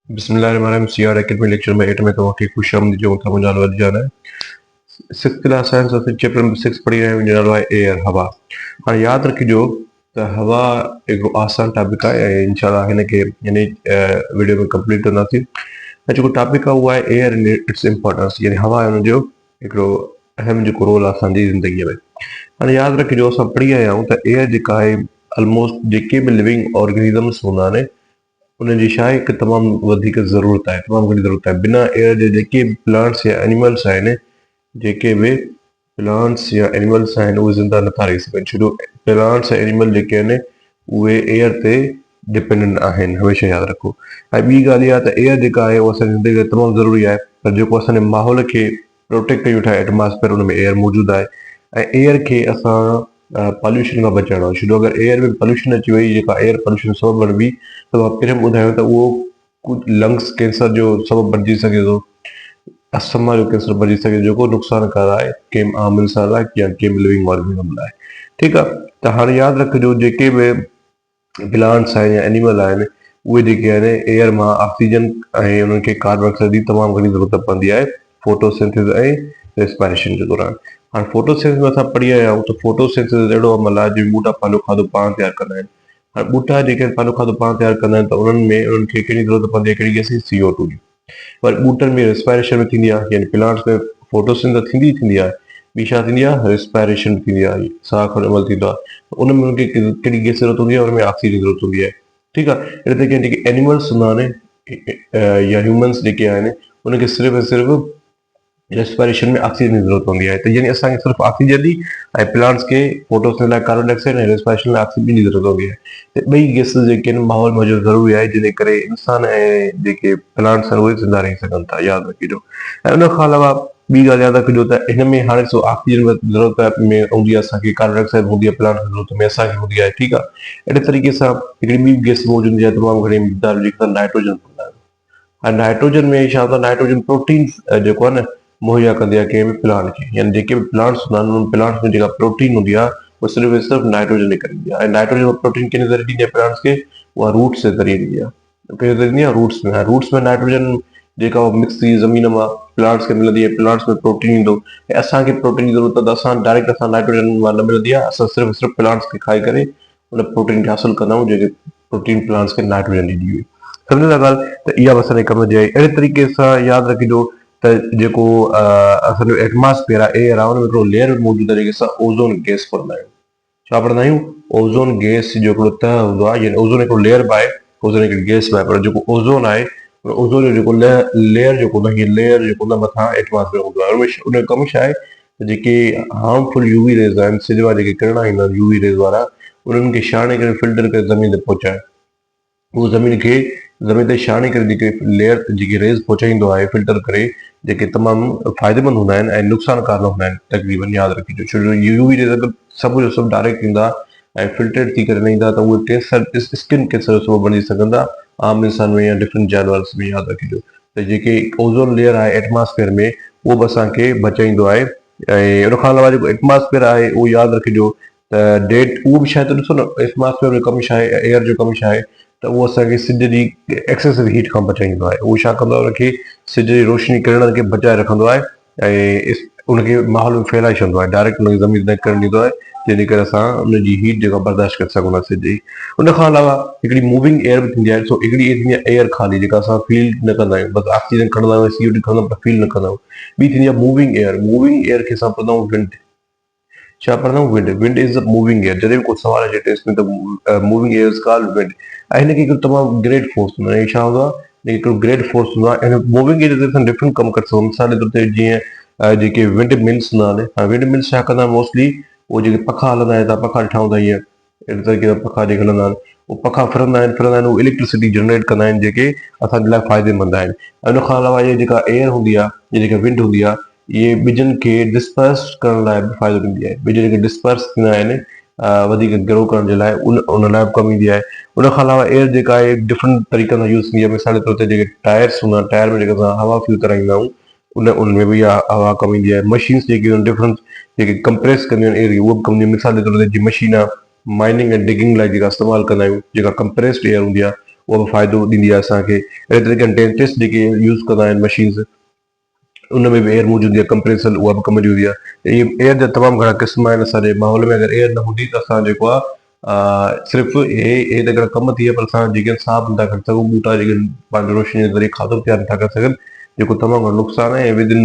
बिस्मिल्लाहिर्रहमानिर्रहीम। CR academy lecture में 8 में तव्हांखे ख़ुश आमदीद जो था। मुंहिंजो नालो अदजान आहे। 6th क्लास साइंस असां चैप्टर नंबर 6 पढ़ी रहिया आहियूं। मुंहिंजो नालो आहे एयर, हवा। हाणे यादि रखिजो त हवा हिकिड़ो आसान टॉपिक आहे ऐं इंशाल्लाह हिनखे हिन वीडियो में कंप्लीट कंदासीं। ऐं जेको टॉपिक आहे उहो आहे एयर इन इट्स इम्पोर्टेंस, यानी हवा हुनजो हिकिड़ो अहम जेको रोल आहे असांजी ज़िंदगीअ में। हाणे यादि रखिजो असां पढ़ी आया आहियूं त एयर जेका आहे ऑलमोस्ट जेके बि लिविंग ऑर्गेनिज़म्स हूंदा आहिनि उनजी छा आहे हिकु तमामु वधीक ज़रूरत आहे, तमामु घणी ज़रूरत आहे। बिना एयर जे जेके बि प्लांट्स या एनिमल्स आहिनि, जेके बि प्लांट्स या एनिमल्स आहिनि उहे ज़िंदा नथा रही सघनि। छो प्लांट्स ऐं एनिमल जेके आहिनि उहे एयर ते डिपेंडेंट आहिनि, हमेशह यादि रखो। ऐं ॿी ॻाल्हि इहा आहे त एयर जेका आहे उहा असांजी ज़िंदगी लाइ तमामु ज़रूरी आहे। पर जेको असांजे माहौल खे प्रोटेक्ट कयूं था, एटमॉस्फेयर, उन में एयर मौजूदु आहे। ऐं एयर खे असां पॉल्यूशन खां बचाइणो आहे। छो अगरि एयर में पॉल्यूशन अची वई, जेका एयर पॉल्यूशन सबबु बणिबी, त मां पहिरियों ॿुधायो त उहो कुझु लंग्स कैंसर जो सबबु बणिजी सघे थो, अस्थमा जो कैंसर बणिजी सघे, जेको नुक़सानकार आहे कंहिं आम इंसान लाइ या कंहिं लिविंग ऑर्गेनिज़म लाइ। ठीकु आहे। त हाणे यादि रखिजो जेके बि प्लांट्स आहिनि या एनिमल आहिनि उहे जेके आहिनि एयर मां ऑक्सीजन ऐं उन्हनि खे कार्बन डाइऑक्साइड जी तमामु घणी ज़रूरत पवंदी आहे फोटोसिंथेसिस ऐं रेस्पायरेशन जे दौरान। हाणे फोटोसिंथेसिस में असां पढ़ी आया आहियूं त फोटोसिंथेसिस अहिड़ो अमल आहे जंहिं ॿूटा पंहिंजो खाधो पाण तयारु कंदा आहिनि। हाणे ॿूटा जेके पंहिंजो खाधो पाण तयारु कंदा आहिनि त उन्हनि खे कहिड़ी ज़रूरत पवंदी आहे, कहिड़ी गैस जी, CO2 जी। पर ॿूटनि में रेस्पायरेशन में थींदी आहे, यानी प्लांट्स में फोटोसिंथेसिस थींदी आहे, ॿी छा थींदी आहे, रेस्पायरेशन थींदी आहे, साह खणण जो अमल थींदो आहे। उन में उनखे कहिड़ी गैस ज़रूरत हूंदी आहे, उनमें ऑक्सीजन जी ज़रूरत हूंदी आहे। ठीकु आहे। अहिड़े तरीक़े जेके एनिमल्स हूंदा आहिनि या ह्यूमन्स जेके आहिनि उनखे सिर्फ़ु ऐं सिर्फ़ु रेस्पायरेशन में ऑक्सीजन जी ज़रूरत हूंदी आहे। त यानी असांखे सिर्फ़ु ऑक्सीजन जी ऐं प्लांट्स खे फोटोसिंथेसिस लाइ कार्बन डाइऑक्साइड ऐं रेस्पायरेशन लाइ ऑक्सीजन जी ज़रूरत हूंदी आहे। त ॿई गैसिस जेके आहिनि माहौल में हुजणु ज़रूरी आहे, जंहिंजे करे इंसान ऐं जेके प्लांट्स आहिनि उहे ज़िंदा रही सघनि था, यादि रखिजो। ऐं उन खां अलावा ॿी ॻाल्हि यादि रखिजो त हिन में हाणे सो ऑक्सीजन ज़रूरत में हूंदी आहे असांखे, कार्बन डाइऑक्साइड हूंदी आहे प्लांट जी ज़रूरत में असांखे हूंदी आहे। ठीकु आहे। अहिड़े तरीक़े सां हिकिड़ी ॿी गैस मौजूदु हूंदी आहे तमामु घणी मिक़दार, जेका नाइट्रोजन हूंदा आहिनि। ऐं नाइट्रोजन में छा हूंदो आहे, नाइट्रोजन प्रोटीन जेको आहे न मुहैया कंदी आहे कंहिं बि प्लांट खे, यानी जेके बि प्लांट्स हूंदा आहिनि उन प्लांट्स में जेका प्रोटीन हूंदी आहे उहा सिर्फ़ु ऐं सिर्फ़ु नाइट्रोजन निकिरंदी आहे। ऐं नाइट्रोजन प्रोटीन किन ज़रिए ॾींदी आहे प्लांट्स खे, उहा रूट्स जे ज़रिए ॾींदी आहे। कंहिं ज़रिए ॾींदी आहे, रूट्स में। रूट्स में नाइट्रोजन जेका उहा मिक्स थी ज़मीन मां प्लांट्स खे मिलंदी आहे, प्लांट्स में प्रोटीन ईंदो। ऐं असांखे प्रोटीन जी ज़रूरत आहे त असां डायरेक्ट नाइट्रोजन मां न मिलंदी आहे, असां सिर्फ़ु सिर्फ़ु प्लांट्स खे खाई करे उन प्रोटीन खे हासिलु कंदा आहियूं, जेके प्रोटीन प्लांट्स खे नाइट्रोजन ॾींदी हुई। सम्झो था ॻाल्हि? त इहा बि असांजे कम जी आहे। अहिड़े तरीक़े सां यादि रखिजो त जेको असांजो एटमॉस्फेयर आहे, एयर आहे, हुन में हिकिड़ो लेयर मौजूदु आहे, जेके असां ओज़ोन गैस पढ़ंदा आहियूं। छा पढ़ंदा आहियूं? ओज़ोन गैस जो हिकिड़ो तह हूंदो आहे, यानी ओज़ोन हिकिड़ो लेयर बि आहे, ओज़ोन हिकिड़ी गैस बि आहे। पर जेको ओज़ोन आहे, ओज़ोन जो जेको लेयर जेको हूंदो आहे, हीअ लेयर जेको हूंदो आहे मथां एटमॉस्फेयर हूंदो आहे, उन जो कमु छा आहे त जेके हार्मफुल यूवी रेज़ आहिनि, सिज वारा जेके किरण ईंदा आहिनि यूवी रेज़ वारा, उन्हनि खे छाणे करे फिल्टर करे ज़मीन ते पहुचाए। उहो ज़मीन ते छाणे करे जेके लेयर जेके रेज़ पहुचाईंदो आहे फिल्टर करे, जेके तमामु फ़ाइदेमंद हूंदा आहिनि ऐं नुक़सानकार न हूंदा आहिनि तक़रीबन, यादि रखिजो। छो जो यूवी रेज़ अगरि सभु जो सभु डायरेक्ट ईंदा ऐं फिल्टरेट थी करे न ईंदा त उहे कैंसर, स्किन कैंसर जो सबबु बणिजी सघंदा आम इंसान में या डिफरेंट जानवर्स में, यादि रखिजो। त जेके ओज़ोन लेयर आहे एटमॉस्फेयर में, उहो बि असांखे बचाईंदो आहे। ऐं उन खां अलावा जेको एटमॉस्फेयर आहे उहो यादि रखिजो त उहो बि छा आहे त ॾिसो न, एटमॉस्फेयर जो कमु छा आहे, एयर जो कमु छा आहे त उहो असांखे सिज जी एक्सेसिव हीट खां बचाईंदो आहे। उहो छा कंदो आहे, उनखे सिज जी रोशनी किरण खे बचाए रखंदो आहे ऐं उनखे माहौल में फैलाए छॾींदो आहे, डायरेक्ट उनखे ज़मीन ते न किरण ॾींदो आहे, जंहिंजे करे असां उनजी हीट जेका बर्दाश्त करे सघूं था सिज जी। उन खां अलावा हिकिड़ी मूविंग एयर बि थींदी आहे। ॾिसो हिकिड़ी एयर थींदी आहे एयर ख़ाली, जेका असां फील न कंदा आहियूं, बसि ऑक्सीजन खणंदा आहियूं, CO2 खणंदा आहियूं, पर फील न कंदा आहियूं। ॿी थींदी आहे मूविंग एयर। मूविंग एयर खे असां पढ़ंदा आहियूं विंड। छा पढ़ंदा आहियूं? Wind. Wind is a moving air. जॾहिं बि को सवाल अचे टेस्ट में त moving air is called wind. ऐं हिनखे हिकिड़ो तमामु ग्रेट फोर्स हूंदो आहे। छा हूंदो आहे? हिकिड़ो ग्रेट फोर्स हूंदो आहे। ऐं मूविंग एयर ते असां डिफरेंट कमु करे सघूं। मिसाल जे तौर ते जीअं जेके विंड मिल्स हूंदा आहिनि, विंड मिल्स छा कंदा आहिनि मोस्टली, उहे जेके पखा हलंदा आहिनि, तव्हां पखा ॾिठा हूंदा हीअं अहिड़े तरीक़े सां पखा जेके हलंदा आहिनि, उहे पखा फिरंदा आहिनि, उहे इलेक्ट्रिसिटी जनरेट कंदा आहिनि, जेके असांजे लाइ फ़ाइदेमंद आहिनि। ऐं उन खां अलावा इहे जेका एयर हूंदी आहे, इहे जेका विंड हूंदी आहे, इहे ॿिजनि खे डिस्पर्स करण लाइ बि फ़ाइदो ॾींदी आहे। ॿिज जेके डिस्पर्स थींदा आहिनि वधीक ग्रो करण जे लाइ, उन लाइ बि कमु ईंदी आहे। उन खां अलावा एयर जेका आहे डिफरेंट तरीक़नि सां यूज़ थींदी आहे। मिसाल जे तौर ते जेके टायर्स हूंदा आहिनि, टायर में जेके असां हवा फ्यूल कराईंदा आहियूं, उनमें बि इहा हवा कमु ईंदी आहे। मशीन्स जेके आहिनि डिफरेंट, जेके कंप्रेस कंदियूं आहिनि एयर, उहो बि कमु ईंदी आहे। मिसाल जे तौर ते जीअं मशीन आहे माइनिंग ऐं डिगिंग लाइ जेका इस्तेमालु कंदा आहियूं, जेका कंप्रेस्ड एयर हूंदी आहे, उहा बि फ़ाइदो ॾींदी आहे असांखे। अहिड़े तरीक़े डेंटिस्ट जेके यूज़ कंदा आहिनि मशीन्स, उन में बि एयर मौजूदु हूंदी आहे, कंप्रेसर, उहा बि कम जी हूंदी आहे। इहे एयर जा तमामु घणा क़िस्म आहिनि असांजे माहौल में। अगरि एयर न हूंदी त असां जेको आहे सिर्फ़ु हे त हिकिड़ा कम थी विया, पर असां जेके साहु नथा खणी सघूं, ॿूटा जेके पंहिंजो रोशनी जे ज़रिए खाधो तयारु नथा करे सघनि, जेको तमामु घणो नुक़सानु आहे। ऐं विदिन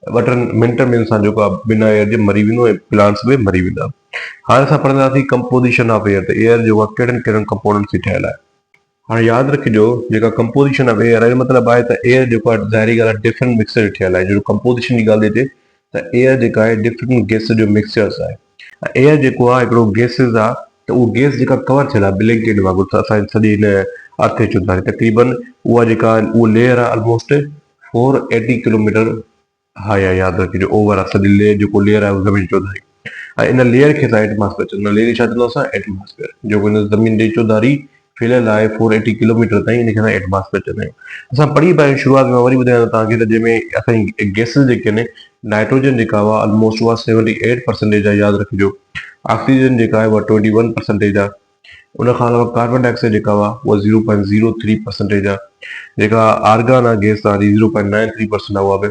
2-3 मिंट में इंसानु जेको आहे बिना एयर जे मरी वेंदो ऐं प्लांट्स बि मरी वेंदा। हाणे असां पढ़ंदासीं कंपोज़िशन ऑफ एयर, त एयर जेको आहे कहिड़नि कहिड़नि कंपोनेंट्स जी ठहियलु आहे। हाणे यादि रखिजो, जेका कंपोज़िशन ऑफ एयर आहे, मतिलबु आहे त एयर जेको आहे ज़ाहिरी ॻाल्हि आहे डिफरेंट मिक्सर ठहियलु आहे। जो कंपोज़िशन जी ॻाल्हि थी अचे त एयर जेका आहे डिफरेंट गैस जो मिक्सचर्स आहे। एयर जेको आहे हिकिड़ो गैसिस आहे, त उहो गैस जेका कवर थियल आहे ब्लैंकेट वांगुरु, त असांजी सॼी हिन अर्थ चौधारी तक़रीबन उहा जेका उहा लेयर आहे ऑलमोस्ट 480 किलोमीटर हाई आहे। यादि रखिजो, ओवर आहे सॼी लेयर, जेको लेयर आहे उहा ज़मीन जी चौधारी। ऐं इन लेयर खे असां एटमॉस्फेयर चवंदा आहियूं। लेयर छा चवंदा असां? एटमॉस्फेयर। जेको इन ज़मीन जी चौधारी फैलियल आहे 480 किलोमीटर ताईं, इनखे असां एटमॉस्फेयर चवंदा आहियूं। असां पढ़ी पिया आहियूं शुरूआत में, वरी ॿुधायां थो तव्हांखे, त जंहिंमें असांजी गैसिस जेके आहिनि, नाइट्रोजन जेका हुआ ऑलमोस्ट उहा 78% आहे। यादि रखिजो, ऑक्सीजन जेका आहे उहा 21% आहे। उन खां अलावा कार्बन डाइऑक्साइड जेका हुआ उहा 0.03% आहे। जेका आर्गन आहे, गैस आहे, 0.93% आहे, उहा बि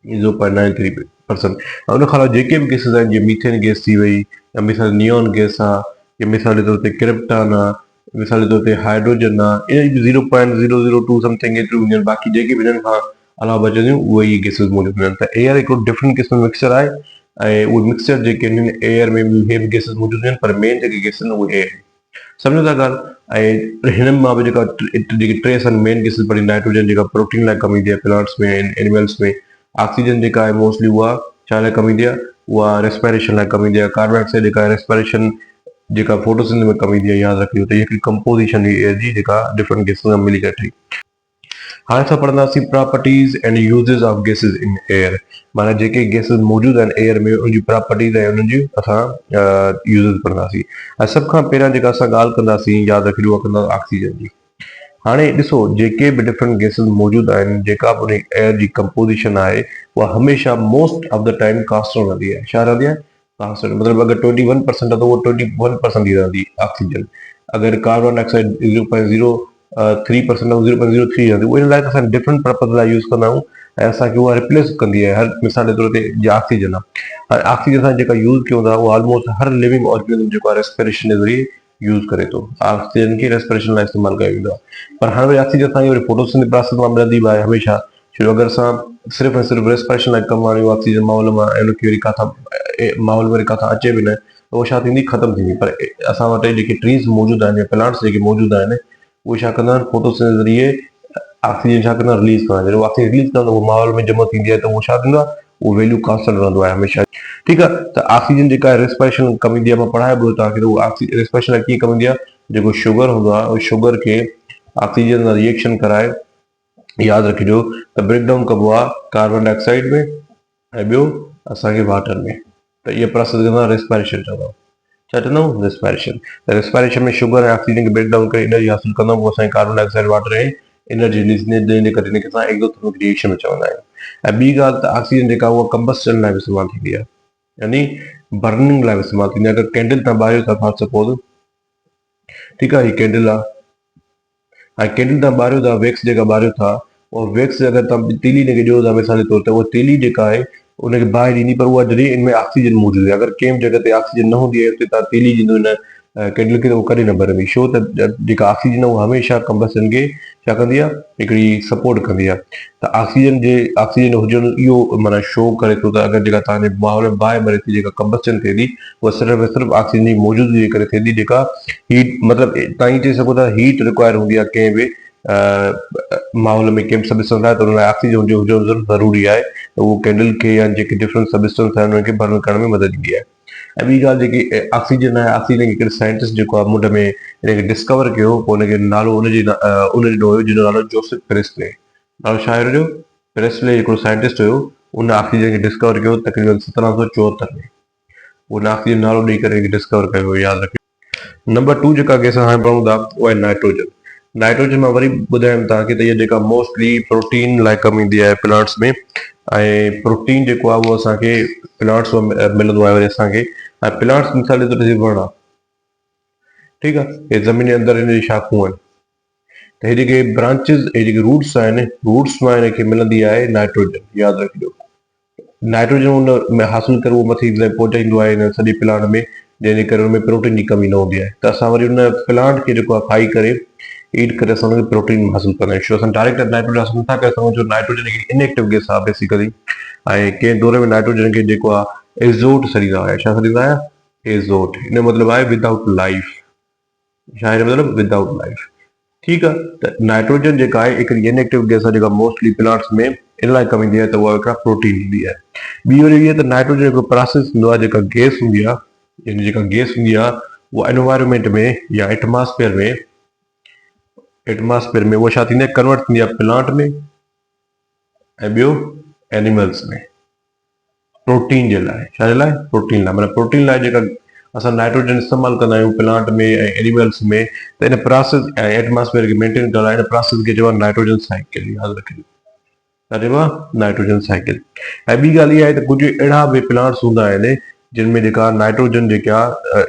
0.93%। ऐं उन खां अलावा जेके बि गैसिस आहिनि, जीअं मीथेन गैस थी वई, या मिसाल नियॉन गैस आहे, या मिसाल जे तौर ते क्रिप्टॉन आहे, मिसाल जे तौर ते हाइड्रोजन आहे, इन जी 0.002 समथिंग एतिरियूं हूंदियूं आहिनि। बाक़ी जेके बि हिननि खां अलावा बचंदियूं उहे ई गैसिस मौजूदु हूंदियूं आहिनि। त एयर हिकिड़ो डिफरेंट क़िस्म जो मिक्सचर आहे, ऐं उहे मिक्सचर जेके आहिनि एयर में बि इहे बि गैसिस मौजूदु आहिनि, पर मेन जेके गैसिस आहिनि उहे एयर। सम्झो था ॻाल्हि? ऐं हिननि मां बि जेका जेके टे असां मेन गैसिस पढ़ी, नाइट्रोजन जेका प्रोटीन लाइ कमु ईंदी आहे प्लांट्स में, एनिमल्स में। ऑक्सीजन जेका आहे मोस्टली उहा छा लाइ कमु ईंदी आहे? उहा रेस्पिरेशन लाइ कमु ईंदी आहे। कार्बन डाइऑक्साइड जेका आहे रेस्पिरेशन जेका फोटोसिंथेसिस में कमु ईंदी आहे। यादि रखिजो, त हिकिड़ी कंपोज़िशन हुई एयर जी, जेका डिफरेंट गैसिस सां मिली करे ठही। हाणे असां पढ़ंदासीं properties and uses of gases in air. माना जेके गैसिस मौजूदु आहिनि एयर में, उनजी प्रॉपर्टीज़ ऐं उन्हनि जी असां यूज़ेस पढ़ंदासीं। ऐं सभ खां पहिरियां जेका असां ॻाल्हि कंदासीं, यादि रखिजो, उहा कंदासीं ऑक्सीजन जी। हाणे ॾिसो, जेके बि डिफरेंट गैसिस मौजूदु आहिनि, जेका बि उन एयर जी कंपोज़िशन आहे, उहा हमेशह most of the time constant रहंदी आहे। छा रहंदी आहे? कांस्टेंट। मतिलबु अगरि 21% आहे त उहो 21% ई रहंदी ऑक्सीजन। अगरि कार्बन डाइऑक्साइड 0.03% आहे, 0.03 रहंदी। उहो इन लाइ असां डिफरेंट पर्पज़ लाइ यूज़ कंदा आहियूं, ऐं असांखे उहा रिप्लेस कंदी आहे। हर मिसाल जे तौर ते जीअं ऑक्सीजन आहे, ऑक्सीजन सां जेका यूज़ कयूं था, उहा ऑलमोस्ट हर लिविंग ऑर्गेनिज़म जेको आहे रेस्पिरेशन जे ज़रिए यूज़ करे थो। ऑक्सीजन खे रेस्पिरेशन लाइ इस्तेमालु कयो वेंदो आहे। पर हाणे वरी ऑक्सीजन असांखे वरी फोटोसिंथेसिस प्रोसेस मां मिलंदी बि आहे हमेशह। छो अगरि असां सिर्फ़ु ऐं सिर्फ़ु रेस्पिरेशन लाइ कमु आणियूं ऑक्सीजन माहौल मां, ऐं उनखे वरी किथां माहौल में वरी किथां अचे बि न, त उहो छा थींदी? ख़तमु थींदी। पर असां वटि जेके ट्रीज़ मौजूदु आहिनि, या प्लांट्स जेके मौजूदु आहिनि, उहे छा कंदा आहिनि? फोटोसिंथेसिस जे ज़रिए ऑक्सीजन छा कंदा आहिनि? रिलीज़ कंदा आहिनि। जॾहिं ऑक्सीजन रिलीज़ कंदा, उहो माहौल में जमा थींदी आहे, त उहो छा थींदो आहे? उहो वैल्यू कांस्टेंट रहंदो आहे हमेशह। ठीकु आहे? त ऑक्सीजन जेका आहे रेस्पिरेशन कमु ईंदी आहे। मां पढ़ायो बि तव्हांखे, त उहा रेस्पिरेशन लाइ कीअं कमु ईंदी आहे? जेको शुगर हूंदो आहे, उहो शुगर खे ऑक्सीजन सां रिएक्शन कराए, यादि रखिजो, त ब्रेक डाउन कबो आहे कार्बन डाइऑक्साइड में, ऐं ॿियो असांखे वाटर में। त इहा प्रोसेस कंदा रेस्पिरेशन चवंदा आहियूं। छा चवंदा आहियूं? रेस्पिरेशन। त रेस्पिरेशन में शुगर ऐं ऑक्सीजन खे ब्रेक डाउन करे एनर्जी हासिल कंदा आहियूं, असांखे कार्बन डाइऑक्साइड, वाटर ऐं एनर्जी रिलीज़, जंहिंजे करे हिनखे असां एक्ज़ोथर्मिक रिएक्शन चवंदा आहियूं। ऐं ॿी ॻाल्हि, त ऑक्सीजन जेका उहा कंबस्टन लाइ बि इस्तेमालु थींदी आहे, यानी बर्निंग लाइ बि इस्तेमालु थींदी आहे। अगरि कैंडल तव्हां ॿारियो था, फॉर सपोज़, ठीकु आहे, हीअ कैंडल आहे, ऐं कैंडल तव्हां ॿारियो था, वैक्स जेका ॿारियो था, उहा वैक्स अगरि तव्हां तीली हिनखे ॾियो था मिसाल जे तौर ते, उहा तीली जेका आहे उनखे बाहि ॾींदी, पर उहा जॾहिं इनमें ऑक्सीजन मौजूदु आहे। अगरि कंहिं बि जॻह ते ऑक्सीजन न हूंदी आहे, उते तव्हां तीली ॾींदो हिन कैंडल खे, त उहो कॾहिं न ॿरंदी। छो त जेका ऑक्सीजन आहे उहा हमेशह कंबस्टन खे छा कंदी आहे? हिकिड़ी सपोर्ट कंदी आहे। त ऑक्सीजन हुजणु इहो माना शो करे थो, त अगरि जेका तव्हांजे माहौल में बाहि ॿरे थी, जेका कंबस्टन थिए थी, उहा सिर्फ़ु ऐं सिर्फ़ु ऑक्सीजन जी मौजूदगी जे करे थिए थी। जेका हीट, मतिलबु तव्हां ईअं चई सघो था, हीट रिक्वायर हूंदी आहे कंहिं बि माहौल में, कंहिं बि सबस्टेंस आहे, त हुन लाइ ऑक्सीजन हुजणु ज़रूरी आहे। त उहो कैंडल खे, या जेके डिफरेंट सबस्टेंस आहिनि, उन्हनि खे बर्न करण में मदद ॾींदी आहे। ऐं ॿी ॻाल्हि, जेकी ऑक्सीजन आहे, ऑक्सीजन खे हिकिड़े साइंटिस्ट जेको आहे मुंड में हिनखे डिस्कवर कयो, पोइ हुनखे नालो उनजो ॾिनो हुयो, जंहिंजो नालो जोसेफ प्रेस्ले। नालो छा आहे हुनजो? प्रेस्ले हिकिड़ो साइंटिस्ट हुयो। उन ऑक्सीजन खे डिस्कवर कयो तक़रीबन 1774 में। उन ऑक्सीजन नालो ॾेई करे डिस्कवर कयो हुयो, यादि रखियो। नंबर 2 जेका गैस हाणे पढ़ूं था, उहा आहे नाइट्रोजन। नाइट्रोजन मां वरी ॿुधायां तव्हांखे, त इहा जेका मोस्टली प्रोटीन लाइ कमु ईंदी आहे प्लांट्स में। ऐं प्रोटीन जेको आहे उहो असांखे प्लांट्स मां मिलंदो आहे वरी असांखे। ऐं प्लांट्स मिसाल जे तौर ते वण आहे, ठीकु आहे, हे ज़मीन जे अंदरि हिन जी शाख़ूं आहिनि। त हे जेके ब्रांचिस हे जेके रूट्स आहिनि रूट्स मां हिनखे मिलंदी आहे नाइट्रोजन, यादि रखिजो। नाइट्रोजन उन में हासिल करे उहो मथे पहुचाईंदो आहे हिन सॼे प्लांट में, जंहिंजे करे हुन में प्रोटीन जी कमी न हूंदी आहे। त असां वरी उन प्लांट खे जेको आहे खाई करे ईट करे असां हुनखे प्रोटीन हासिल कंदा आहियूं। छो असां डायरेक्ट नाइट्रोजन हासिल नथा करे सघूं, छो नाइट्रोजन हिकिड़ी इनएक्टिव गैस आहे बेसिकली। ऐं कंहिं दौर में नाइट्रोजन खे जेको आहे एज़ोट सॾींदा हुआ। छा सॾींदा हुआ? एज़ोट। इन जो मतिलबु आहे विदाउट लाइफ। छा हिन जो मतिलबु? Without life. ठीकु आहे। त नाइट्रोजन जेका आहे हिकिड़ी इनएक्टिव गैस आहे जेका मोस्टली प्लांट्स में इन लाइ कम ईंदी आहे त उहा हिकिड़ा प्रोटीन ॾींदी आहे। ॿी वरी इहा त नाइट्रोजन हिकिड़ो प्रोसेस हूंदो आहे, जेका गैस हूंदी आहे, यानी जेका गैस हूंदी आहे उहा एनवायरमेंट में या एटमॉस्फेयर में उहा छा थींदी आहे? कन्वर्ट थींदी आहे प्लांट में ऐं ॿियो एनिमल्स में, प्रोटीन जे लाइ। छा जे लाइ? प्रोटीन लाइ। माना प्रोटीन लाइ जेका असां नाइट्रोजन इस्तेमालु कंदा आहियूं प्लांट में ऐं एनिमल्स में, त इन प्रोसेस ऐं एटमॉस्फेयर खे मेंटेन करण लाइ इन प्रोसेस खे चइबो आहे नाइट्रोजन साइकिल। यादि रखिजो, छा चइबो आहे? Nitrogen cycle. ऐं ॿी ॻाल्हि इहा आहे त कुझु अहिड़ा बि प्लांट्स हूंदा आहिनि जिन में जेका नाइट्रोजन जेका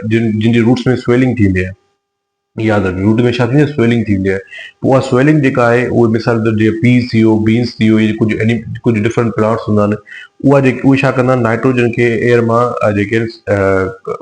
जिन जी रूट्स में स्वेलिंग थींदी आहे। यादि रखिजो, रूट में छा थींदी आहे? स्वेलिंग थींदी आहे। उहा स्वेलिंग जेका आहे उहे मिसाल तौर जीअं पीस थी वियो, बीन्स थी वियो, इहे कुझु डिफरेंट प्लांट्स हूंदा आहिनि, उहे छा कंदा आहिनि? नाइट्रोजन खे एयर मां जेके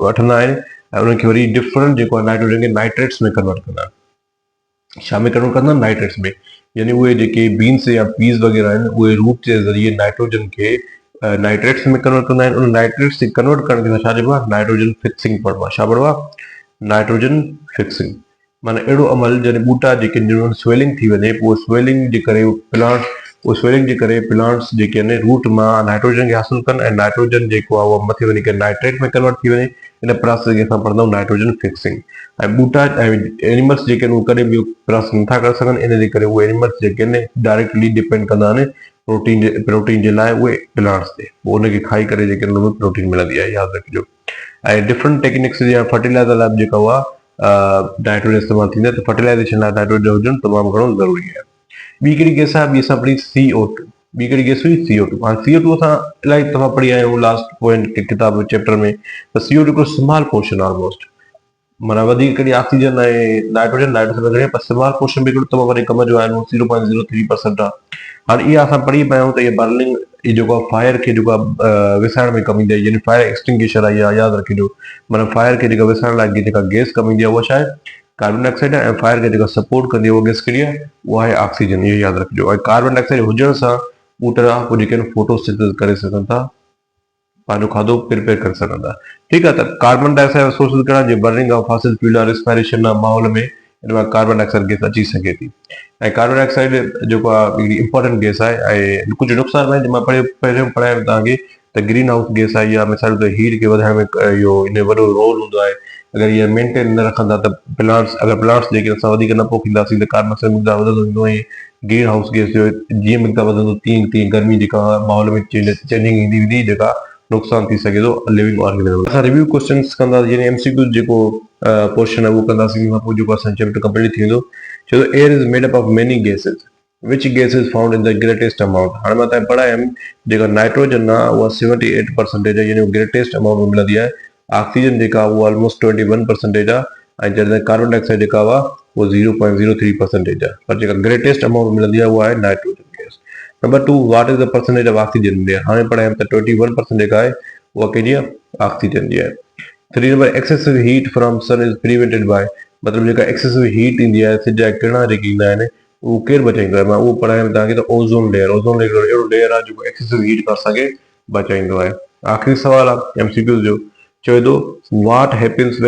वठंदा आहिनि ऐं उन्हनि खे वरी डिफरेंट जेको आहे नाइट्रोजन खे नाइट्रेट्स में कन्वर्ट कंदा आहिनि। छा में कन्वर्ट कंदा? नाइट्रेट्स में। यानी उहे जेके बीन्स या पीस वग़ैरह आहिनि उहे रूट जे ज़रिए नाइट्रोजन खे नाइट्रेट्स में कन्वर्ट कंदा आहिनि। उन नाइट्रेट्स खे कन्वर्ट करण खे छा चइबो आहे? नाइट्रोजन फिक्सिंग पढ़बो आहे। छा पढ़बो आहे? Nitrogen fixing. माना अहिड़ो अमल जॾहिं ॿूटा जेके जिन स्वेलिंग थी वञे, पोइ स्वेलिंग जे करे प्लांट्स जेके आहिनि रूट मां नाइट्रोजन खे हासिल कनि ऐं नाइट्रोजन जेको आहे उहो मथे वञी करे नाइट्रेट में कन्वर्ट थी वञे। इन प्रोसेस खे असां पढ़ंदा आहियूं नाइट्रोजन फिक्सिंग। ऐं ॿूटा ऐं एनिमल्स जेके आहिनि उहे कॾहिं बि प्रोसेस नथा करे सघनि, इन जे करे उहे एनिमल्स जेके आहिनि डायरेक्टली डिपेंड कंदा आहिनि प्रोटीन जे लाइ उहे प्लांट्स ते। पोइ उनखे खाई करे जेके हुन में प्रोटीन मिलंदी आहे। यादि रखिजो। ऐं डिफरेंट टेक्निक्स या फर्टिलाइज़र लाइ जेका उहा नाइट्रोजन इस्तेमालु थींदी आहे, त फर्टिलाइज़ेशन लाइ नाइट्रोजन हुजणु तमामु घणो ज़रूरी आहे। ॿी हिकिड़ी गैस आहे, ॿी असां पढ़ी CO2। ॿी हिकिड़ी गैस हुई CO2। हाणे CO2 असां इलाही दफ़ा पढ़ी आया आहियूं लास्ट पॉइंट किताब चैप्टर में। त CO2 हिकिड़ो स्मॉल पोर्शन आहे ऑलमोस्ट, माना वधीक हिकिड़ी ऑक्सीजन ऐं नाइट्रोजन वग़ैरह, पर स्मॉल पोर्शन बि हिकिड़ो तमामु वॾे कम जो आहे, 0.03% आहे। हाणे इहा असां पढ़ी पिया आहियूं त इहा बर्निंग जेको आहे फायर खे जेको आहे विसाइण में कमु ईंदी आहे, यानी फायर एक्सटिंग्विशर आहे। इहा यादि रखिजो। माना फायर खे जेका विसाइण लाइ जेका गैस कमु ईंदी आहे उहा छा आहे? कार्बन डाइऑक्साइड आहे। ऐं फायर खे जेका सपोर्ट कंदी आहे उहा गैस कहिड़ी आहे? उहा आहे ऑक्सीजन। इहो यादि रखिजो। ऐं कार्बन डाइऑक्साइड हुजण सां ॿूटा पोइ जेके आहिनि फोटोसिंथेसिस करे सघनि था, पंहिंजो खाधो प्रिपेयर करे सघनि था। ठीकु आहे। त कार्बन डाइऑक्साइड सोर्सिस कहिड़ा? जीअं बर्निंग ऑफ फॉसिल फ्यूल आहे, रेस्पायरेशन आहे, माहौल में इन मां कार्बन डाइऑक्साइड गैस अची सघे थी। ऐं कार्बन डाइऑक्साइड जेको आहे हिकिड़ी इंपॉर्टेंट गैस आहे। ऐं कुझु नुक़सान आहिनि, मां पहिरियों पढ़ायो तव्हांखे त ग्रीन हाउस गैस आहे। इहा मिसाल त हीट खे वधाइण में इहो इन वॾो रोल हूंदो आहे। अगरि इहा मेंटेन न रखंदा त प्लांट्स जेके असां वधीक न पोखींदासीं त कार्बन डाइऑक्साइड मक़दार वधंदो वेंदो ऐं ग्रीन हाउस गैस जो जीअं मक़दार वधंदो तीअं तीअं गर्मी जेका माहौल में चेंजिंग ईंदी वेंदी, जेका नुक़सान थी सघे थो लिविंग ऑर्गेनिज्म। असां रिव्यू क्वेश्चन्स कंदासीं, यानी MCQ जेको पोर्शन आहे उहो कंदासीं। खां पोइ जेको असां चैप्टर कंप्लीट थी वेंदो। छो त air is made up of many gases, which gas is found in the greatest amount. हाणे मां तव्हांखे पढ़ायमि जेका नाइट्रोजन आहे उहा 78% आहे, यानी ग्रेटेस्ट अमाउंट में मिलंदी आहे। ऑक्सीजन जेका उहा ऑलमोस्ट 21% आहे। ऐं जॾहिं कार्बन डाइऑक्साइड जेका उहा 0.03% आहे। पर जेका ग्रेटेस्ट अमाउंट मिलंदी आहे उहा आहे nitrogen gas. Number 2, what is the percentage of oxygen India? हाणे पढ़ायमि त 21% जेका आहे उहा कंहिंजी आहे? ऑक्सीजन जी आहे। 3 number, excessive heat from sun is prevented by, मतिलबु जेका एक्सेसिव हीट ईंदी आहे, सिज जा किरणा जेके ईंदा आहिनि, उहो केरु बचाईंदो आहे? मां उहो पढ़ायमि तव्हांखे त ओज़ोन लेयर अहिड़ो लेयर आहे जेको एक्सेसिव हीट खां असांखे बचाईंदो आहे। आख़िरी सवाल आहे MCQ जो, चवे थो what happens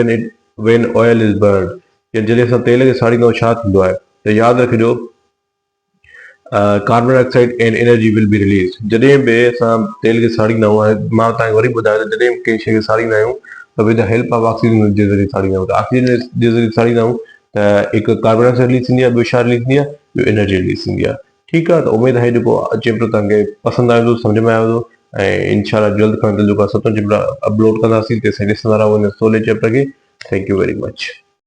when oil is burned? जॾहिं असां तेल खे साड़ींदा आहियूं छा थींदो आहे? त यादि रखिजो, carbon dioxide and energy will be release. जॾहिं बि असां तेल खे साड़ींदा आहियूं, मां तव्हांखे वरी ॿुधायां त जॾहिं कंहिं शइ खे साड़ींदा आहियूं त with the help of oxygen जे ज़रिए साड़ींदा आहियूं। त ऑक्सीजन जे ज़रिए साड़ींदा आहियूं त हिकु कार्बन डाइऑक्साइड रिलीज थींदी आहे, ॿियो छा रिलीज थींदी आहे? ॿियो एनर्जी रिलीज थींदी आहे। ठीकु आहे। त उमेदु आहे जेको चैप्टर तव्हांखे पसंदि आयो, सम्झ में आयो ऐं इंशाल्लाह जल्द खां जल्द जेको आहे 7 चैप्टर अपलोड कंदासीं। तेसिताईं ॾिसंदा रहो हिन 16 चैप्टर खे। Thank you very much.